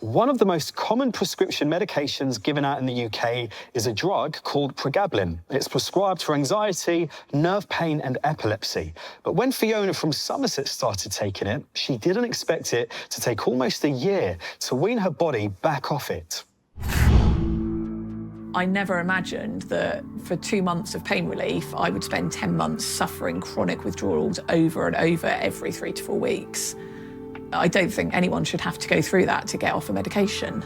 One of the most common prescription medications given out in the UK is a drug called Pregabalin. It's prescribed for anxiety, nerve pain and epilepsy. But when Fiona from Somerset started taking it, she didn't expect it to take almost a year to wean her body back off it. I never imagined that for 2 months of pain relief, I would spend 10 months suffering chronic withdrawals over and over every 3 to 4 weeks. I don't think anyone should have to go through that to get off a medication.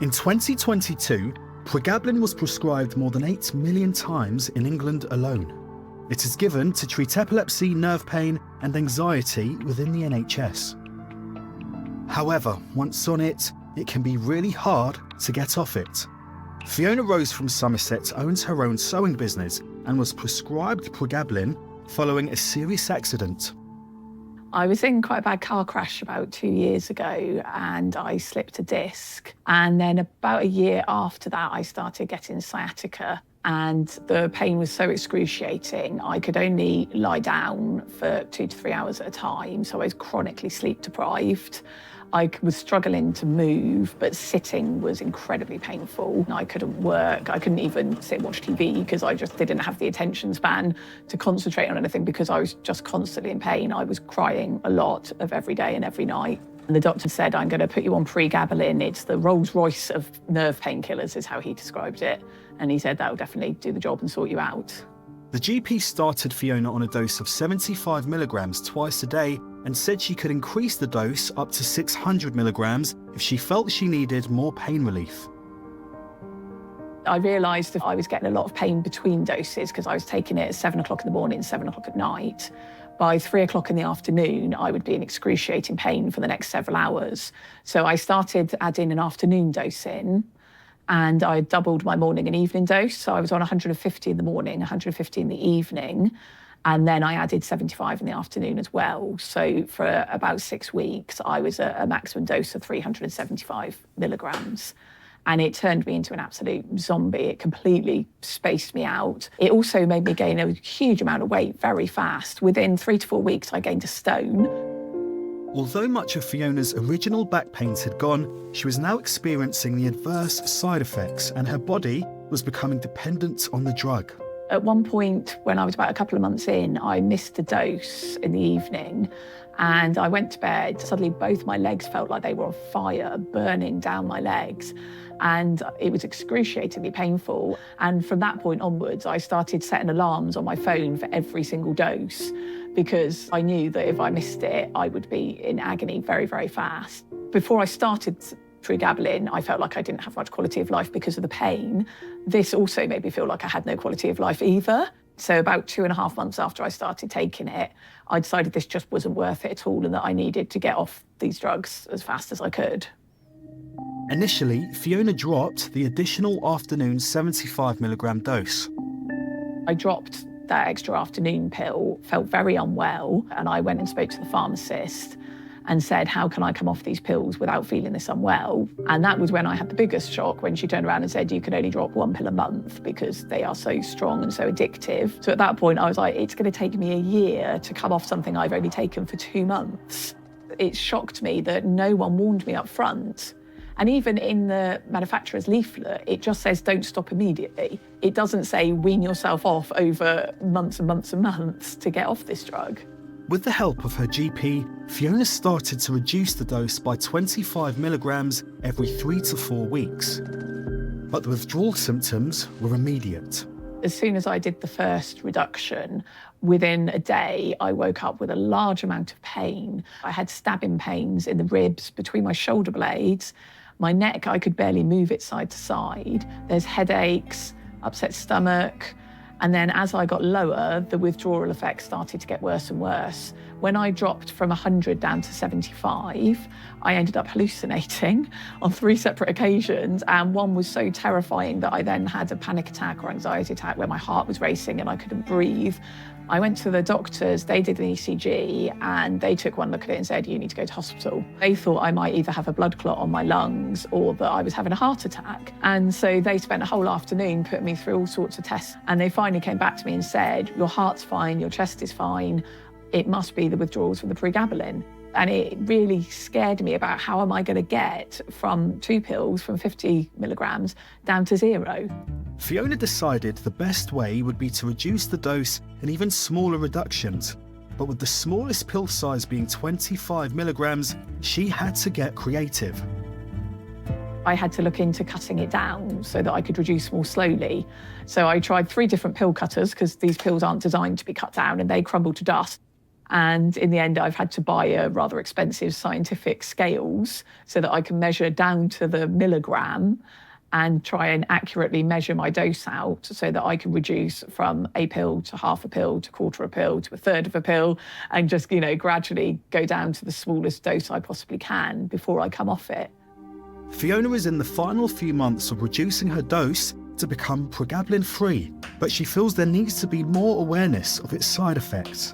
In 2022, Pregabalin was prescribed more than 8 million times in England alone. It is given to treat epilepsy, nerve pain and anxiety within the NHS. However, once on it, it can be really hard to get off it. Fiona Rose from Somerset owns her own sewing business and was prescribed Pregabalin following a serious accident. I was in quite a bad car crash about 2 years ago and I slipped a disc. And then about a year after that, I started getting sciatica and the pain was so excruciating. I could only lie down for 2 to 3 hours at a time, so I was chronically sleep deprived. I was struggling to move, but sitting was incredibly painful. I couldn't work. I couldn't even sit and watch TV because I just didn't have the attention span to concentrate on anything because I was just constantly in pain. I was crying a lot of every day and every night. And the doctor said, I'm going to put you on Pregabalin. It's the Rolls Royce of nerve painkillers is how he described it. And he said that will definitely do the job and sort you out. The GP started Fiona on a dose of 75 milligrams twice a day and said she could increase the dose up to 600 milligrams if she felt she needed more pain relief. I realised that I was getting a lot of pain between doses because I was taking it at 7 o'clock in the morning, 7 o'clock at night. By 3 o'clock in the afternoon, I would be in excruciating pain for the next several hours. So I started adding an afternoon dose in. And I doubled my morning and evening dose. So I was on 150 in the morning, 150 in the evening. And then I added 75 in the afternoon as well. So for about 6 weeks, I was at a maximum dose of 375 milligrams. And it turned me into an absolute zombie. It completely spaced me out. It also made me gain a huge amount of weight very fast. Within 3 to 4 weeks, I gained a stone. Although much of Fiona's original back pains had gone, she was now experiencing the adverse side effects and her body was becoming dependent on the drug. At one point, when I was about a couple of months in, I missed a dose in the evening and I went to bed. Suddenly, both my legs felt like they were on fire, burning down my legs. And it was excruciatingly painful. And from that point onwards, I started setting alarms on my phone for every single dose because I knew that if I missed it, I would be in agony very, very fast. Before I started Pregabalin, I felt like I didn't have much quality of life because of the pain. This also made me feel like I had no quality of life either. So about 2.5 months after I started taking it, I decided this just wasn't worth it at all and that I needed to get off these drugs as fast as I could. Initially, Fiona dropped the additional afternoon 75 milligram dose. I dropped that extra afternoon pill, felt very unwell, and I went and spoke to the pharmacist and said, how can I come off these pills without feeling this unwell? And that was when I had the biggest shock, when she turned around and said, you can only drop 1 pill a month because they are so strong and so addictive. So at that point, I was like, it's going to take me a year to come off something I've only taken for 2 months. It shocked me that no one warned me up front. And even in the manufacturer's leaflet, it just says don't stop immediately. It doesn't say wean yourself off over months and months and months to get off this drug. With the help of her GP, Fiona started to reduce the dose by 25 milligrams every 3 to 4 weeks. But the withdrawal symptoms were immediate. As soon as I did the first reduction, within a day, I woke up with a large amount of pain. I had stabbing pains in the ribs between my shoulder blades. My neck, I could barely move it side to side. There's headaches, upset stomach. And then as I got lower, the withdrawal effects started to get worse and worse. When I dropped from 100 down to 75, I ended up hallucinating on 3 separate occasions. And one was so terrifying that I then had a panic attack or anxiety attack where my heart was racing and I couldn't breathe. I went to the doctors, they did an ECG and they took one look at it and said, you need to go to hospital. They thought I might either have a blood clot on my lungs or that I was having a heart attack. And so they spent a whole afternoon putting me through all sorts of tests. And they finally came back to me and said, your heart's fine, your chest is fine. It must be the withdrawals from the Pregabalin. And it really scared me about how am I going to get from 2 pills from 50 milligrams down to 0. Fiona decided the best way would be to reduce the dose in even smaller reductions. But with the smallest pill size being 25 milligrams, she had to get creative. I had to look into cutting it down so that I could reduce more slowly. So I tried 3 different pill cutters because these pills aren't designed to be cut down and they crumble to dust. And in the end, I've had to buy a rather expensive scientific scales so that I can measure down to the milligram and try and accurately measure my dose out so that I can reduce from a pill to half a pill to quarter a pill to a third of a pill and just, gradually go down to the smallest dose I possibly can before I come off it. Fiona is in the final few months of reducing her dose to become Pregabalin free, but she feels there needs to be more awareness of its side effects.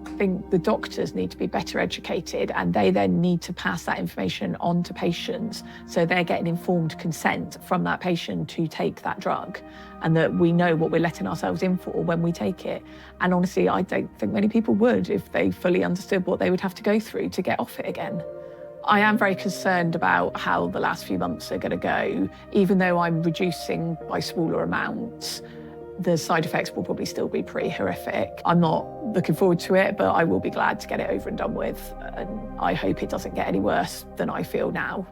I think the doctors need to be better educated and they then need to pass that information on to patients so they're getting informed consent from that patient to take that drug and that we know what we're letting ourselves in for when we take it. And honestly, I don't think many people would if they fully understood what they would have to go through to get off it again. I am very concerned about how the last few months are going to go. Even though I'm reducing by smaller amounts, the side effects will probably still be pretty horrific. I'm not looking forward to it, but I will be glad to get it over and done with. And I hope it doesn't get any worse than I feel now.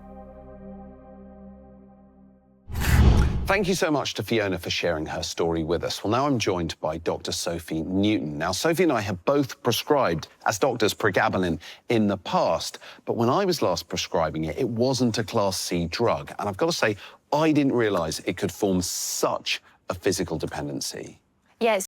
Thank you so much to Fiona for sharing her story with us. Well, now I'm joined by Dr. Sophie Newton. Now, Sophie and I have both prescribed, as doctors, Pregabalin in the past, but when I was last prescribing it, it wasn't a Class C drug. And I've got to say, I didn't realise it could form such a physical dependency. Yes,